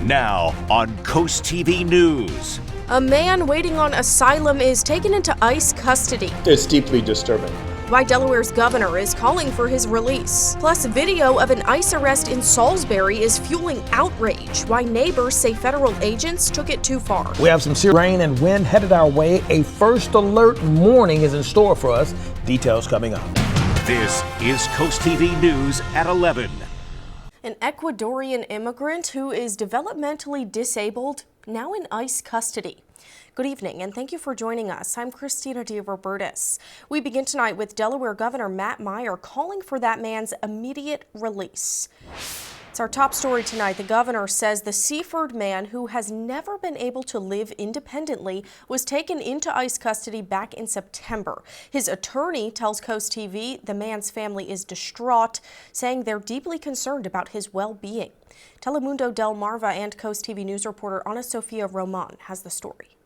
Now on CoastTV News. A man waiting on asylum is taken into ICE custody. It's deeply disturbing. Why Delaware's governor is calling for his release. Plus, video of an ICE arrest in Salisbury is fueling outrage. Why neighbors say federal agents took it too far. We have some serious rain and wind headed our way. A first alert warning is in store for us. Details coming up. This is CoastTV News at 11. An Ecuadorian immigrant who is developmentally disabled, now in ICE custody. Good evening, and thank you for joining us. I'm Christina DeRobertis. We begin tonight with Delaware Governor Matt Meyer calling for that man's immediate release. It's our top story tonight. The governor says the Seaford man, who has never been able to live independently, was taken into ICE custody back in September. His attorney tells CoastTV the man's family is distraught, saying they're deeply concerned about his well-being. Telemundo Delmarva and CoastTV News reporter Ana Sofia Roman has the story.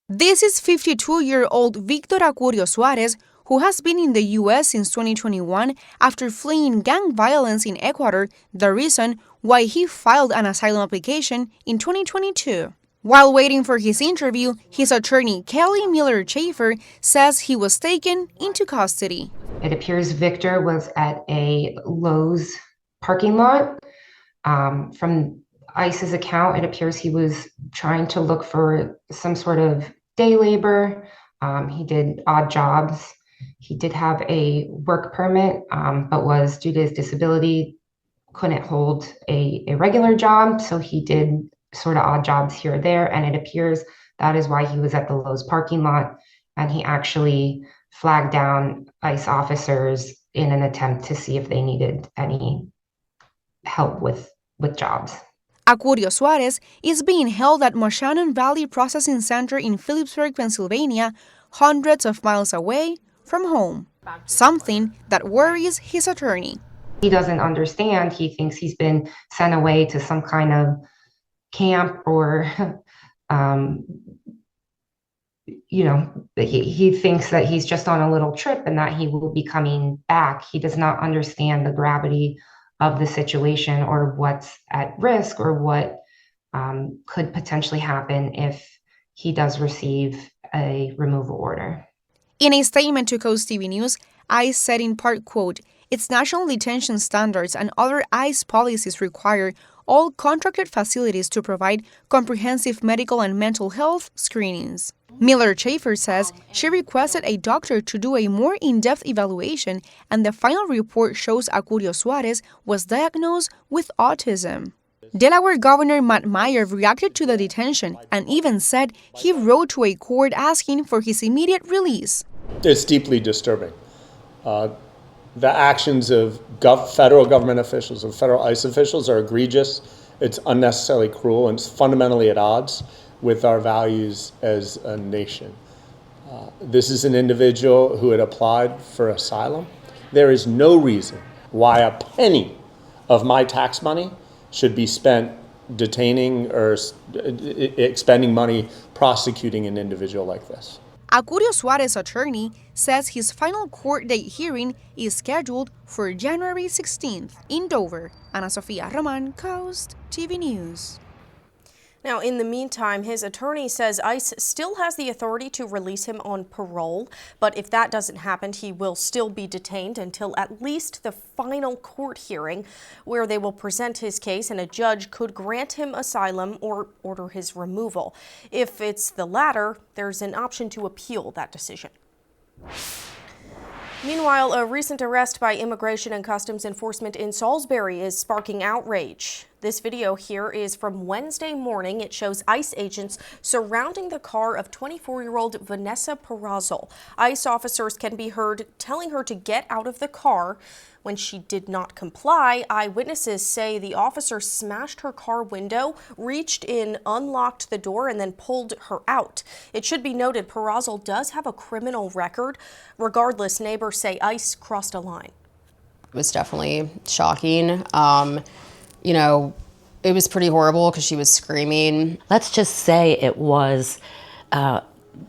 This is 52-year-old Victor Acurio Suarez, who has been in the U.S. since 2021 after fleeing gang violence in Ecuador, the reason why he filed an asylum application in 2022. While waiting for his interview, his attorney Kelly Miller-Schaefer says he was taken into custody. It appears Victor was at a Lowe's parking lot. From ICE's account, it appears he was trying to look for some sort of day labor. He did odd jobs. He did have a work permit, but was, due to his disability, couldn't hold a regular job. So he did sort of odd jobs here or there. And it appears that is why he was at the Lowe's parking lot. And he actually flagged down ICE officers in an attempt to see if they needed any help with jobs. Acurio Suarez is being held at Moshannon Valley Processing Center in Phillipsburg, Pennsylvania, hundreds of miles away from home, something that worries his attorney. He doesn't understand. He thinks he's been sent away to some kind of camp or, he thinks that he's just on a little trip and that he will be coming back. He does not understand the gravity of the situation or what's at risk or what could potentially happen if he does receive a removal order. In a statement to CoastTV News, ICE said in part, quote, "Its national detention standards and other ICE policies require all contracted facilities to provide comprehensive medical and mental health screenings." Miller-Schaefer says she requested a doctor to do a more in-depth evaluation, and the final report shows Acurio Suarez was diagnosed with autism. Delaware Governor Matt Meyer reacted to the detention and even said he wrote to a court asking for his immediate release. It's deeply disturbing. The actions of federal government officials and federal ICE officials are egregious. It's unnecessarily cruel, and it's fundamentally at odds with our values as a nation. This is an individual who had applied for asylum. There is no reason why a penny of my tax money should be spent detaining or expending money prosecuting an individual like this. Acurio Suarez's attorney says his final court date hearing is scheduled for January 16th in Dover. Ana Sofia Roman, CoastTV News. Now, in the meantime, his attorney says ICE still has the authority to release him on parole, but if that doesn't happen, he will still be detained until at least the final court hearing, where they will present his case and a judge could grant him asylum or order his removal. If it's the latter, there's an option to appeal that decision. Meanwhile, a recent arrest by Immigration and Customs Enforcement in Salisbury is sparking outrage. This video here is from Wednesday morning. It shows ICE agents surrounding the car of 24-year-old Vanessa Perazzol. ICE officers can be heard telling her to get out of the car. When she did not comply, eyewitnesses say the officer smashed her car window, reached in, unlocked the door, and then pulled her out. It should be noted Perazzol does have a criminal record. Regardless, neighbors say ICE crossed a line. It was definitely shocking. It was pretty horrible because she was screaming. Let's just say it was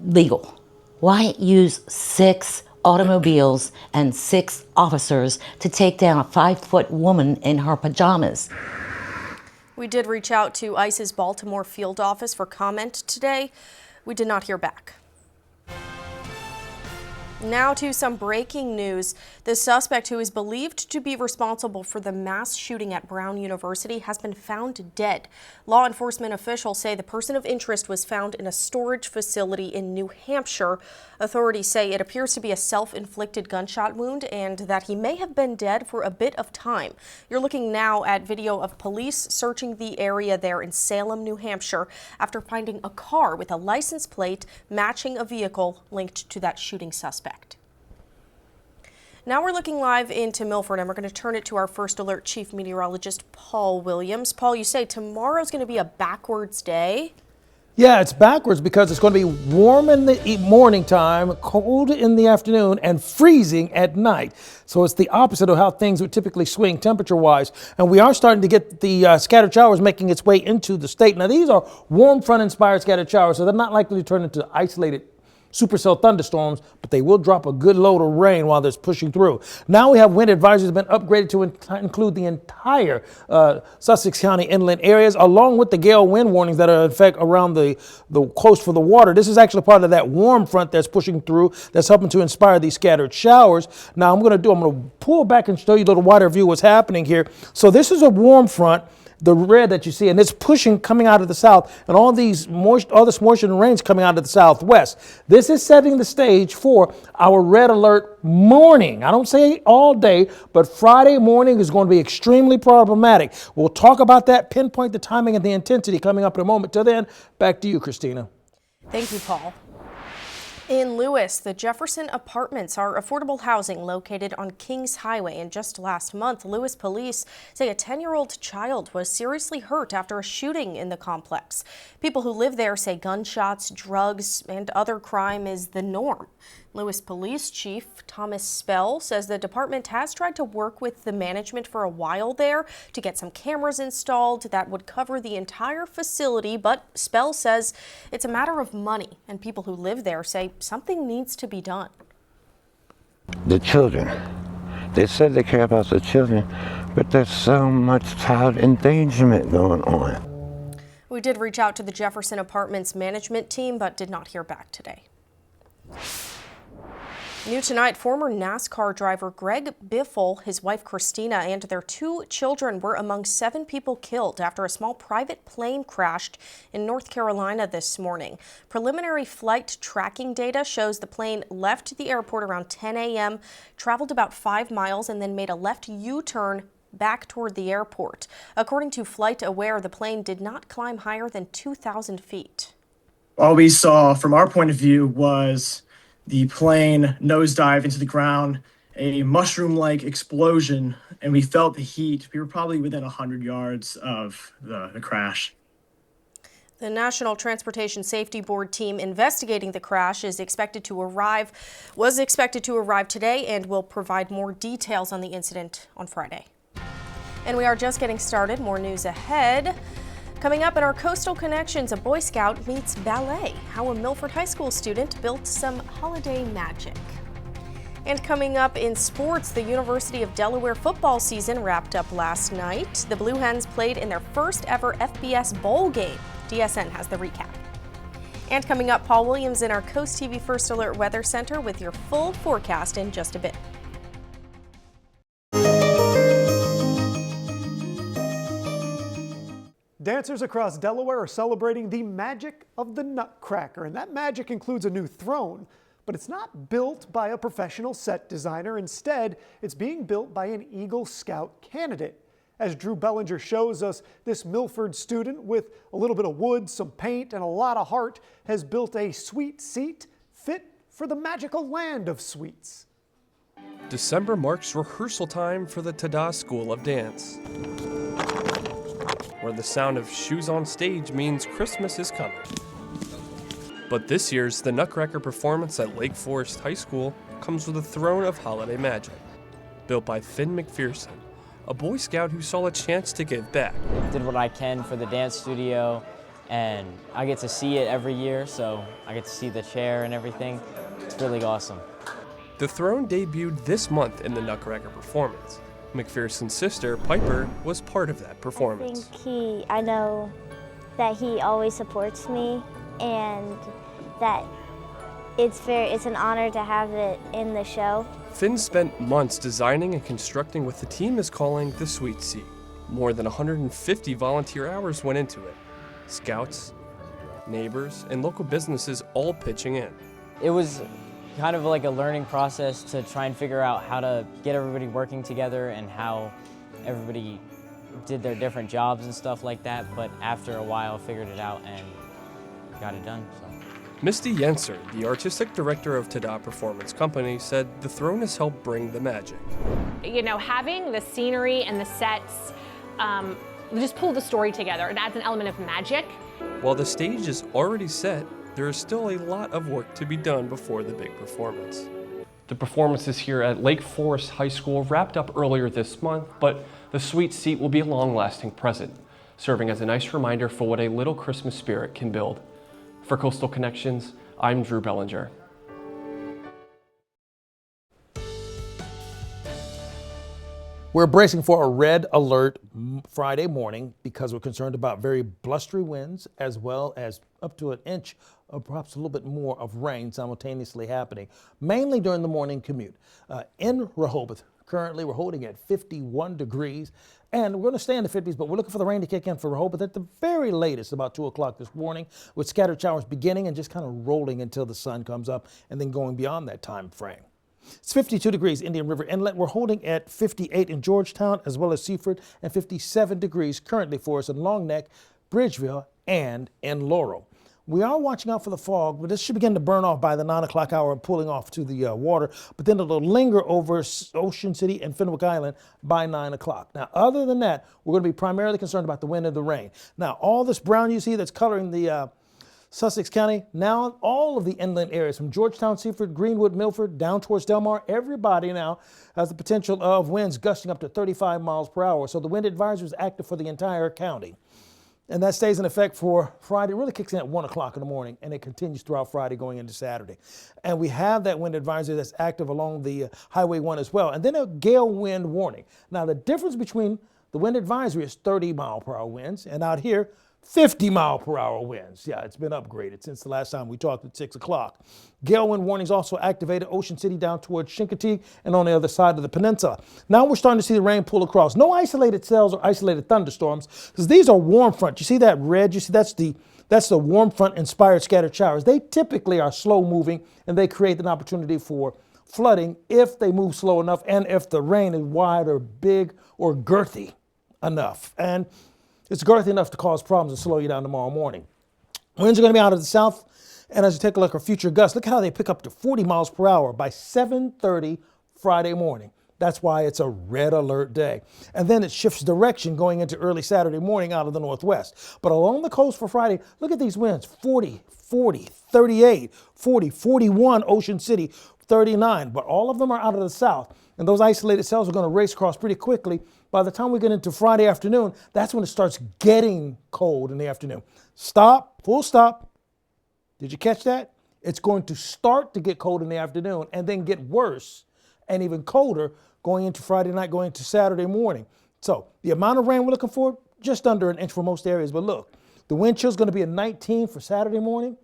legal. Why use 6 automobiles and 6 officers to take down a 5-foot woman in her pajamas? We did reach out to ICE's Baltimore field office for comment today. We did not hear back. Now to some breaking news. The suspect who is believed to be responsible for the mass shooting at Brown University has been found dead. Law enforcement officials say the person of interest was found in a storage facility in New Hampshire. Authorities say it appears to be a self-inflicted gunshot wound and that he may have been dead for a bit of time. You're looking now at video of police searching the area there in Salem, New Hampshire, after finding a car with a license plate matching a vehicle linked to that shooting suspect. Now we're looking live into Milford, and we're going to turn it to our First Alert Chief Meteorologist, Paul Williams. Paul, you say tomorrow's going to be a backwards day? Yeah, it's backwards because it's going to be warm in the morning time, cold in the afternoon, and freezing at night. So it's the opposite of how things would typically swing temperature-wise. And we are starting to get the scattered showers making its way into the state. Now, these are warm front-inspired scattered showers, so they're not likely to turn into isolated supercell thunderstorms, but they will drop a good load of rain while they're pushing through. Now we have wind advisories have been upgraded to include the entire Sussex County inland areas, along with the gale wind warnings that are in effect around the coast for the water. This is actually part of that warm front that's pushing through, that's helping to inspire these scattered showers. Now I'm going to pull back and show you a little wider view of what's happening here. So this is a warm front, the red that you see, and it's pushing coming out of the south, and all this moisture and rain's coming out of the southwest. This is setting the stage for our red alert morning. I don't say all day, but Friday morning is going to be extremely problematic. We'll talk about that, pinpoint the timing and the intensity coming up in a moment. Till then, back to you, Christina. Thank you, Paul. In Lewis, the Jefferson Apartments are affordable housing located on Kings Highway, and just last month, Lewis police say a 10-year-old child was seriously hurt after a shooting in the complex. People who live there say gunshots, drugs, and other crime is the norm. Lewis Police Chief Thomas Spell says the department has tried to work with the management for a while there to get some cameras installed that would cover the entire facility, but Spell says it's a matter of money, and people who live there say something needs to be done. The children. They said they care about the children, but there's so much child endangerment going on. We did reach out to the Jefferson Apartments management team, but did not hear back today. New tonight, former NASCAR driver Greg Biffle, his wife Christina, and their 2 children were among 7 people killed after a small private plane crashed in North Carolina this morning. Preliminary flight tracking data shows the plane left the airport around 10 a.m., traveled about 5 miles, and then made a left U-turn back toward the airport. According to Flight Aware, the plane did not climb higher than 2,000 feet. All we saw from our point of view was the plane nosedive into the ground, a mushroom-like explosion, and we felt the heat. We were probably within 100 yards of the crash. The National Transportation Safety Board team investigating the crash was expected to arrive today and will provide more details on the incident on Friday. And we are just getting started. More news ahead. Coming up in our Coastal Connections, a Boy Scout meets ballet, how a Milford High School student built some holiday magic. And coming up in sports, the University of Delaware football season wrapped up last night. The Blue Hens played in their first ever FBS bowl game. DSN has the recap. And coming up, Paul Williams in our CoastTV First Alert Weather Center with your full forecast in just a bit. Dancers across Delaware are celebrating the magic of the Nutcracker, and that magic includes a new throne, but it's not built by a professional set designer. Instead, it's being built by an Eagle Scout candidate. As Drew Bellinger shows us, this Milford student with a little bit of wood, some paint, and a lot of heart has built a sweet seat fit for the magical land of sweets. December marks rehearsal time for the Tada School of Dance, where the sound of shoes on stage means Christmas is coming. But this year's The Nutcracker performance at Lake Forest High School comes with a throne of holiday magic, built by Finn McPherson, a Boy Scout who saw a chance to give back. Did what I can for the dance studio, and I get to see it every year, so I get to see the chair and everything. It's really awesome. The throne debuted this month in the Nutcracker performance, McPherson's sister, Piper, was part of that performance. I know that he always supports me, and that it's an honor to have it in the show. Finn spent months designing and constructing what the team is calling the Sweet Seat. More than 150 volunteer hours went into it. Scouts, neighbors, and local businesses all pitching in. It was kind of like a learning process to try and figure out how to get everybody working together and how everybody did their different jobs and stuff like that, but after a while figured it out and got it done. So. Misty Yenser, the artistic director of Tada Performance Company, said the throne has helped bring the magic. You know, having the scenery and the sets just pull the story together. It adds an element of magic. While the stage is already set, there is still a lot of work to be done before the big performance. The performances here at Lake Forest High School wrapped up earlier this month, but the Sweet Seat will be a long-lasting present, serving as a nice reminder for what a little Christmas spirit can build. For Coastal Connections, I'm Drew Bellinger. We're bracing for a red alert Friday morning because we're concerned about very blustery winds as well as up to an inch or perhaps a little bit more of rain simultaneously happening, mainly during the morning commute. In Rehoboth, currently we're holding at 51 degrees and we're going to stay in the 50s, but we're looking for the rain to kick in for Rehoboth at the very latest, about 2 o'clock this morning, with scattered showers beginning and just kind of rolling until the sun comes up and then going beyond that time frame. It's 52 degrees Indian River Inlet. We're holding at 58 in Georgetown as well as Seaford, and 57 degrees currently for us in Long Neck, Bridgeville, and in Laurel. We are watching out for the fog, but this should begin to burn off by the 9 o'clock hour and pulling off to the water, but then it'll linger over Ocean City and Fenwick Island by 9 o'clock. Now, other than that, we're going to be primarily concerned about the wind and the rain. Now, all this brown you see that's coloring the Sussex County, now all of the inland areas from Georgetown, Seaford, Greenwood, Milford, down towards Delmarva, everybody now has the potential of winds gusting up to 35 miles per hour. So the wind advisory is active for the entire county. And that stays in effect for Friday. It really kicks in at 1 o'clock in the morning, and it continues throughout Friday going into Saturday. And we have that wind advisory that's active along the Highway 1 as well. And then a gale wind warning. Now, the difference between the wind advisory is 30 mile per hour winds, and out here, 50 mile per hour winds. Yeah, it's been upgraded since the last time we talked at 6 o'clock. Gale wind warnings also activated Ocean City down towards Chincoteague and on the other side of the peninsula. Now we're starting to see the rain pull across. No isolated cells or isolated thunderstorms because these are warm front. You see that red? You see that's the warm front inspired scattered showers. They typically are slow moving and they create an opportunity for flooding if they move slow enough and if the rain is wide or big or girthy enough. And it's girthy enough to cause problems and slow you down tomorrow morning. Winds are going to be out of the south, and as you take a look at future gusts, look how they pick up to 40 miles per hour by 7:30 Friday morning. That's why it's a red alert day. And then it shifts direction going into early Saturday morning out of the northwest. But along the coast for Friday, look at these winds, 40, 40, 38, 40, 41 Ocean City, 39. But all of them are out of the south. And those isolated cells are going to race across pretty quickly. By the time we get into Friday afternoon, that's when it starts getting cold in the afternoon. Stop, full stop. Did you catch that? It's going to start to get cold in the afternoon and then get worse and even colder going into Friday night, going into Saturday morning. So the amount of rain we're looking for, just under an inch for most areas. But look, the wind chill is going to be a 19 for Saturday morning.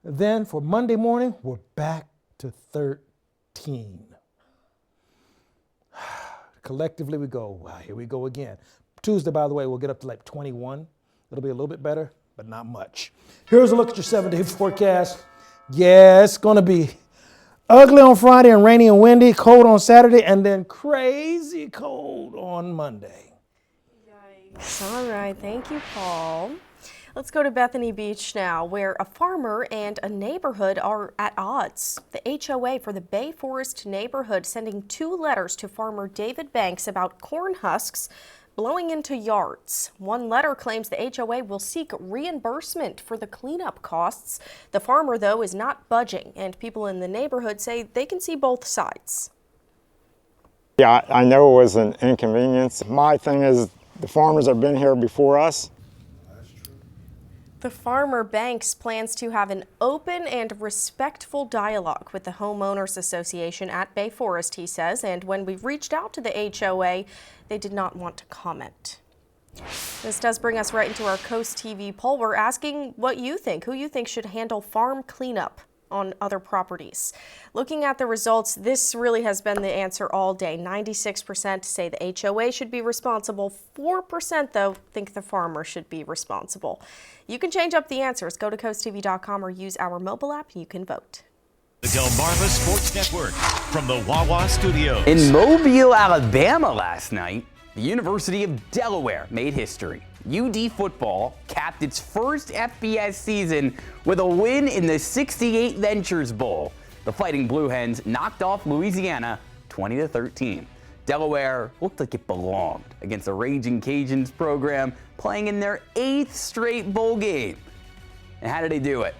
Then for Monday morning, we're back to 13. Collectively we go, wow, here we go again. Tuesday, by the way, we'll get up to like 21. It'll be a little bit better, but not much. Here's a look at your 7-day forecast. Yeah, it's going to be ugly on Friday and rainy and windy, cold on Saturday, and then crazy cold on Monday. Yikes. All right, thank you, Paul. Let's go to Bethany Beach now, where a farmer and a neighborhood are at odds. The HOA for the Bay Forest neighborhood sending 2 letters to farmer David Banks about corn husks blowing into yards. One letter claims the HOA will seek reimbursement for the cleanup costs. The farmer, though, is not budging, and people in the neighborhood say they can see both sides. Yeah, I know it was an inconvenience. My thing is the farmers have been here before us. The farmer Banks plans to have an open and respectful dialogue with the Homeowners Association at Bay Forest, he says, and when we reached out to the HOA, they did not want to comment. This does bring us right into our Coast TV poll. We're asking what you think, who you think should handle farm cleanup on other properties. Looking at the results, this really has been the answer all day. 96% say the HOA should be responsible. 4% though think the farmer should be responsible. You can change up the answers. Go to coasttv.com or use our mobile app. You can vote. The Delmarva Sports Network from the Wawa Studios. In Mobile, Alabama last night, the University of Delaware made history. UD football capped its first FBS season with a win in the 68 Ventures Bowl. The Fighting Blue Hens knocked off Louisiana 20-13. Delaware looked like it belonged against the Raging Cajuns program, playing in their 8th straight bowl game. And how did they do it?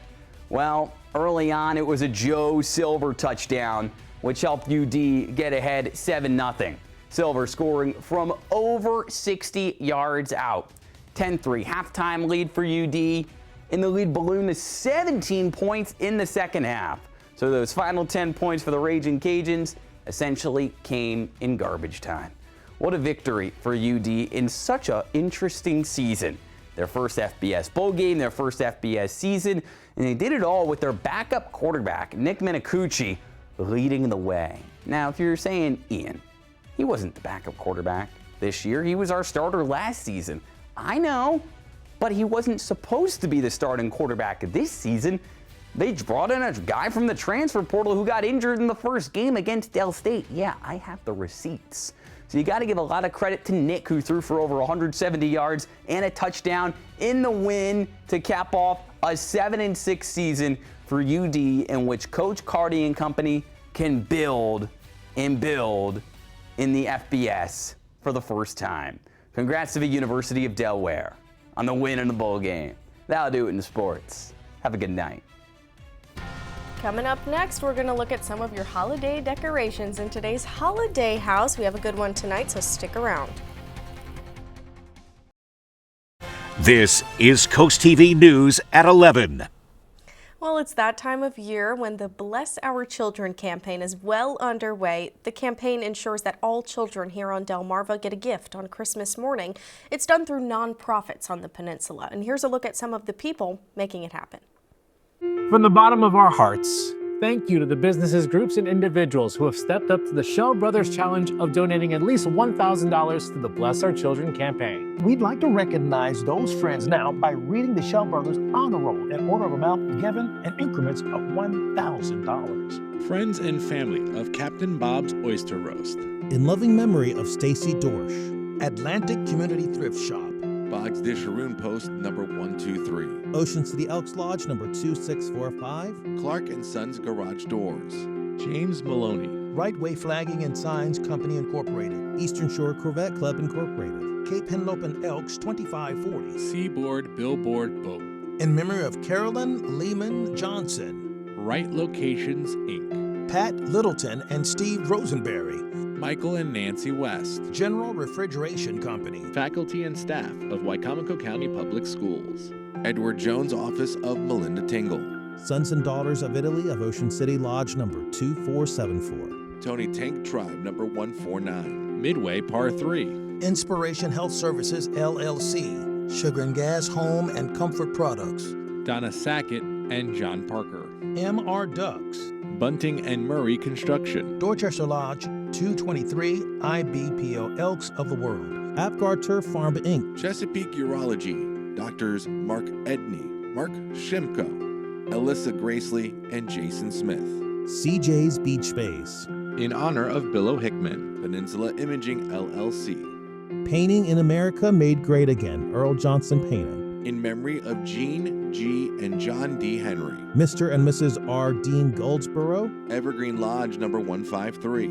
Well, early on it was a Joe Silver touchdown, which helped UD get ahead 7-0. Silver scoring from over 60 yards out. 10-3 halftime lead for UD, and the lead ballooned to 17 points in the second half. So those final 10 points for the Raging Cajuns essentially came in garbage time. What a victory for UD in such an interesting season. Their first FBS bowl game, their first FBS season, and they did it all with their backup quarterback, Nick Minicucci, leading the way. Now, if you're saying, Ian, he wasn't the backup quarterback this year. He was our starter last season. I know, but he wasn't supposed to be the starting quarterback this season. They brought in a guy from the transfer portal who got injured in the first game against Del State. Yeah, I have the receipts. So you got to give a lot of credit to Nick, who threw for over 170 yards and a touchdown in the win to cap off a 7-6 season for UD, in which Coach Carty and company can build and build in the FBS for the first time. Congrats to the University of Delaware on the win in the bowl game. That'll do it in sports. Have a good night. Coming up next, we're going to look at some of your holiday decorations in today's Holiday House. We have a good one tonight, so stick around. This is Coast TV News at 11. Well, it's that time of year when the Bless Our Children campaign is well underway. The campaign ensures that all children here on Delmarva get a gift on Christmas morning. It's done through nonprofits on the peninsula. And here's a look at some of the people making it happen. From the bottom of our hearts, thank you to the businesses, groups, and individuals who have stepped up to the Shell Brothers Challenge of donating at least $1,000 to the Bless Our Children campaign. We'd like to recognize those friends now by reading the Shell Brothers honor roll in order of amount given in increments of $1,000. Friends and family of Captain Bob's Oyster Roast. In loving memory of Stacy Dorsch. Atlantic Community Thrift Shop. Boggs Dish Haroon Post number 123. Ocean City Elks Lodge number 2645. Clark & Sons Garage Doors. James Maloney. Right Way Flagging and Signs Company Incorporated. Eastern Shore Corvette Club Incorporated. Cape Henlope and Elks 2540. Seaboard Billboard Boat. In memory of Carolyn Lehman Johnson. Right Locations Inc. Pat Littleton and Steve Rosenberry. Michael and Nancy West. General Refrigeration Company. Faculty and staff of Wicomico County Public Schools. Edward Jones Office of Melinda Tingle. Sons and Daughters of Italy of Ocean City Lodge number 2474. Tony Tank Tribe number 149. Midway Par 3. Inspiration Health Services LLC. Sugar and Gas Home and Comfort Products. Donna Sackett and John Parker. M.R. Ducks. Bunting and Murray Construction. Dorchester Lodge 223 IBPO Elks of the World. Apgar Turf Farm Inc. Chesapeake Urology. Doctors Mark Edney, Mark Shimko, Alyssa Gracely, and Jason Smith. CJ's Beach Space. In honor of Bill Hickman, Peninsula Imaging LLC. Painting in America Made Great Again, Earl Johnson Painting. In memory of Jean G. and John D. Henry. Mr. and Mrs. R. Dean Goldsboro. Evergreen Lodge number 153.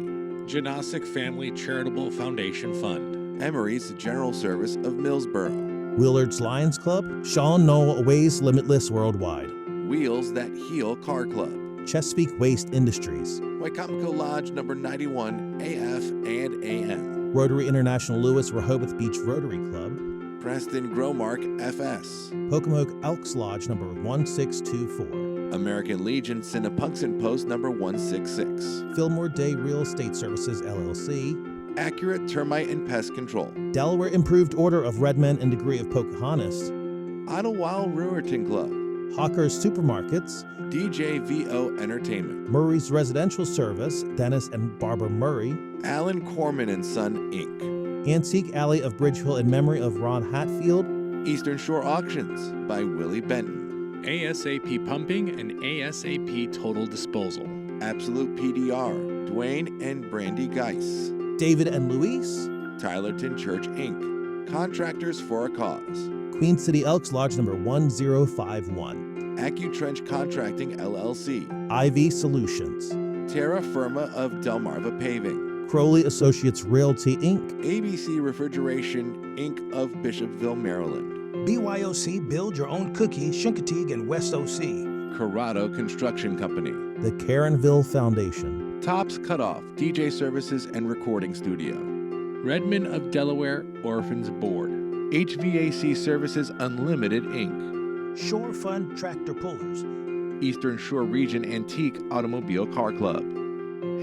Janosic Family Charitable Foundation Fund. Emery's General Service of Millsboro. Willard's Lions Club. Sean Knoll Ways Limitless Worldwide. Wheels That Heal Car Club. Chesapeake Waste Industries. Wicomico Lodge number 91 AF and AM. Rotary International Lewis Rehoboth Beach Rotary Club. Preston Growmark FS. Pocomoke Elks Lodge number 1624. American Legion Cinnapunxet Post number 166. Fillmore Day Real Estate Services LLC. Accurate Termite and Pest Control. Delaware Improved Order of Red Men and Degree of Pocahontas. Idlewild Brewerton Club. Hawker's Supermarkets. DJVO Entertainment. Murray's Residential Service, Dennis and Barbara Murray. Allen Corman and Son, Inc. Antique Alley of Bridgehill in memory of Ron Hatfield. Eastern Shore Auctions by Willie Benton. ASAP Pumping and ASAP Total Disposal. Absolute PDR, Dwayne and Brandy Geis. David and Luis. Tylerton Church, Inc. Contractors for a Cause. Queen City Elks Lodge number 1051. AccuTrench Contracting, LLC. IV Solutions. Terra Firma of Delmarva Paving. Crowley Associates Realty, Inc. ABC Refrigeration, Inc. of Bishopville, Maryland. BYOC Build Your Own Cookie, Shincoteague and West OC. Corrado Construction Company. The Caronville Foundation. Tops Cutoff, DJ Services and Recording Studio. Redmond of Delaware Orphans Board. HVAC Services Unlimited, Inc. Shore Fund Tractor Pullers. Eastern Shore Region Antique Automobile Car Club.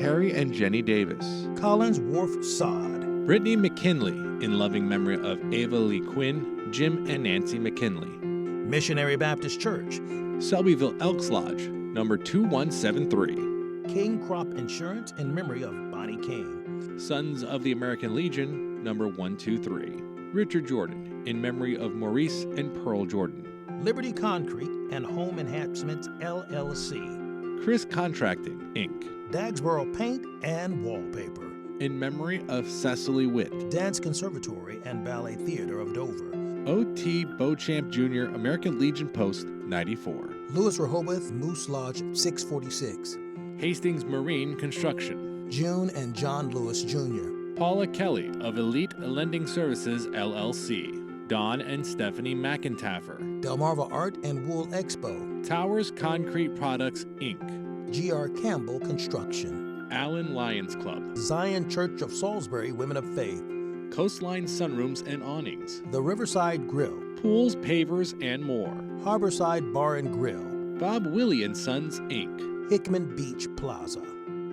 Harry and Jenny Davis. Collins Wharf Sod. Brittany McKinley, in loving memory of Ava Lee Quinn, Jim and Nancy McKinley. Missionary Baptist Church. Selbyville Elks Lodge, number 2173. King Crop Insurance in memory of Bonnie King. Sons of the American Legion, number 123. Richard Jordan, in memory of Maurice and Pearl Jordan. Liberty Concrete and Home Enhancements LLC. Chris Contracting, Inc. Dagsboro Paint and Wallpaper. In memory of Cecily Witt. Dance Conservatory and Ballet Theater of Dover. O.T. Beauchamp Jr., American Legion Post, 94. Lewis Rehoboth Moose Lodge 646. Hastings Marine Construction. June and John Lewis Jr. Paula Kelly of Elite Lending Services, LLC. Don and Stephanie McIntaffer. Delmarva Art and Wool Expo. Towers Concrete Products, Inc. G.R. Campbell Construction. Allen Lions Club. Zion Church of Salisbury Women of Faith. Coastline Sunrooms and Awnings. The Riverside Grill. Pools, Pavers, and more. Harborside Bar and Grill. Bob Willie and Sons, Inc. Hickman Beach Plaza.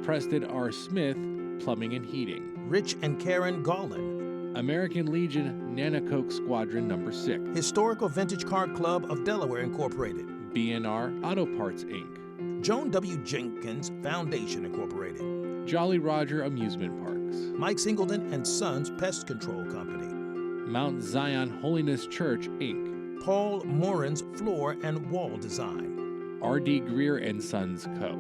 Preston R. Smith, Plumbing and Heating. Rich and Karen Gollin. American Legion Nanacoke Squadron number 6. Historical Vintage Car Club of Delaware Incorporated. B&R Auto Parts, Inc. Joan W. Jenkins Foundation Incorporated. Jolly Roger Amusement Parks. Mike Singleton and Sons Pest Control Company. Mount Zion Holiness Church, Inc. Paul Morin's Floor and Wall Design. R.D. Greer and Sons Co.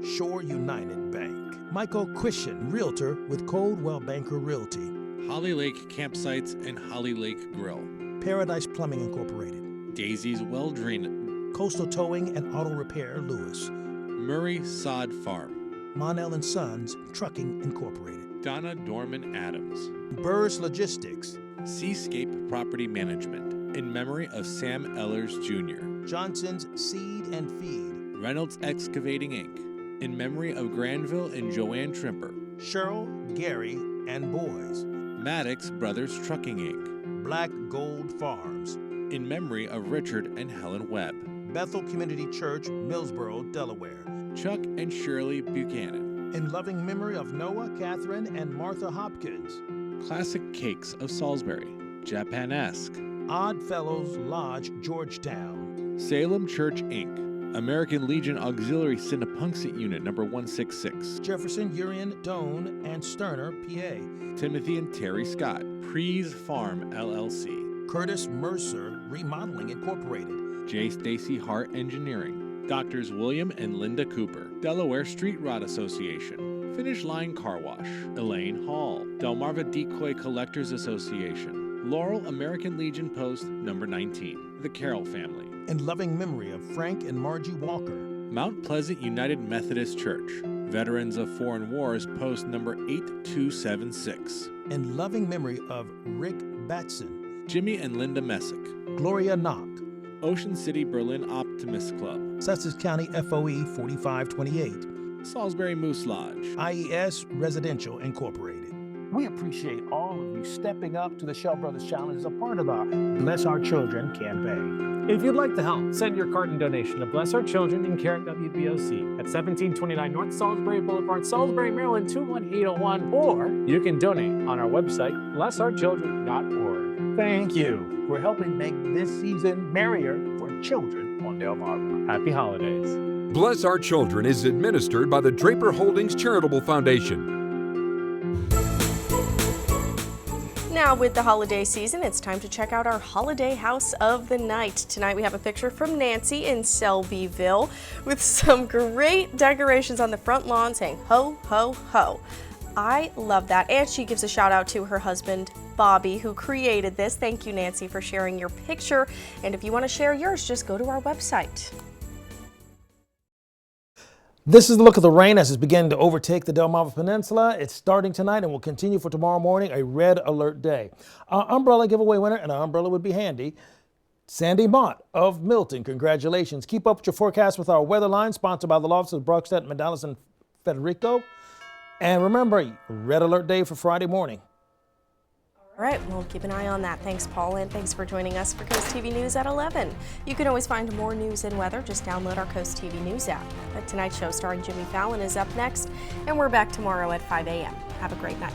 Shore United Bank. Michael Quishin, Realtor with Coldwell Banker Realty. Holly Lake Campsites and Holly Lake Grill. Paradise Plumbing Incorporated. Daisy's Well Drain. Coastal Towing and Auto Repair Lewis. Murray Sod Farm. Monell and Sons Trucking Incorporated. Donna Dorman Adams. Burris Logistics. Seascape Property Management. In memory of Sam Ellers Jr. Johnson's Seed and Feed. Reynolds Excavating, Inc. In memory of Granville and Joanne Trimper. Cheryl, Gary, and Boys. Maddox Brothers Trucking, Inc. Black Gold Farms. In memory of Richard and Helen Webb. Bethel Community Church, Millsboro, Delaware. Chuck and Shirley Buchanan. In loving memory of Noah, Catherine, and Martha Hopkins. Classic Cakes of Salisbury. Japanesque. Odd Fellows Lodge, Georgetown. Salem Church, Inc. American Legion Auxiliary Cinnapunxet Unit number 166. Jefferson, Urian, Doane, and Sterner, PA. Timothy and Terry Scott. Prees Farm, LLC. Curtis Mercer Remodeling Incorporated. J. Stacy Hart Engineering. Doctors William and Linda Cooper. Delaware Street Rod Association. Finish Line Car Wash. Elaine Hall. Delmarva Decoy Collectors Association. Laurel American Legion Post number 19. The Carroll Family. In loving memory of Frank and Margie Walker. Mount Pleasant United Methodist Church. Veterans of Foreign Wars Post number 8276. In loving memory of Rick Batson. Jimmy and Linda Messick. Gloria Knock. Ocean City Berlin Optimist Club. Sussex County FOE 4528. Salisbury Moose Lodge. IES Residential Incorporated. We appreciate all of you be stepping up to the Shell Brothers Challenge as a part of our Bless Our Children campaign. If you'd like to help, send your carton donation to Bless Our Children in care at WBOC at 1729 North Salisbury Boulevard, Salisbury, Maryland 21801, or you can donate on our website, blessourchildren.org. Thank you for helping make this season merrier for children on Delmarva. Happy holidays. Bless Our Children is administered by the Draper Holdings Charitable Foundation. Now, with the holiday season, it's time to check out our holiday house of the night. Tonight we have a picture from Nancy in Selbyville with some great decorations on the front lawn saying ho, ho, ho. I love that. And she gives a shout out to her husband, Bobby, who created this. Thank you, Nancy, for sharing your picture. And if you want to share yours, just go to our website. This is the look of the rain as it's beginning to overtake the Delmarva Peninsula. It's starting tonight and will continue for tomorrow morning, a red alert day. Our umbrella giveaway winner, and our umbrella would be handy, Sandy Mott of Milton. Congratulations. Keep up with your forecast with our weather line, sponsored by the law offices of Brockstedt, Medalis, and Federico. And remember, red alert day for Friday morning. All right, we'll keep an eye on that. Thanks, Paul, and thanks for joining us for Coast TV News at 11. You can always find more news and weather. Just download our Coast TV News app. Tonight's show starring Jimmy Fallon is up next, and we're back tomorrow at 5 a.m. Have a great night.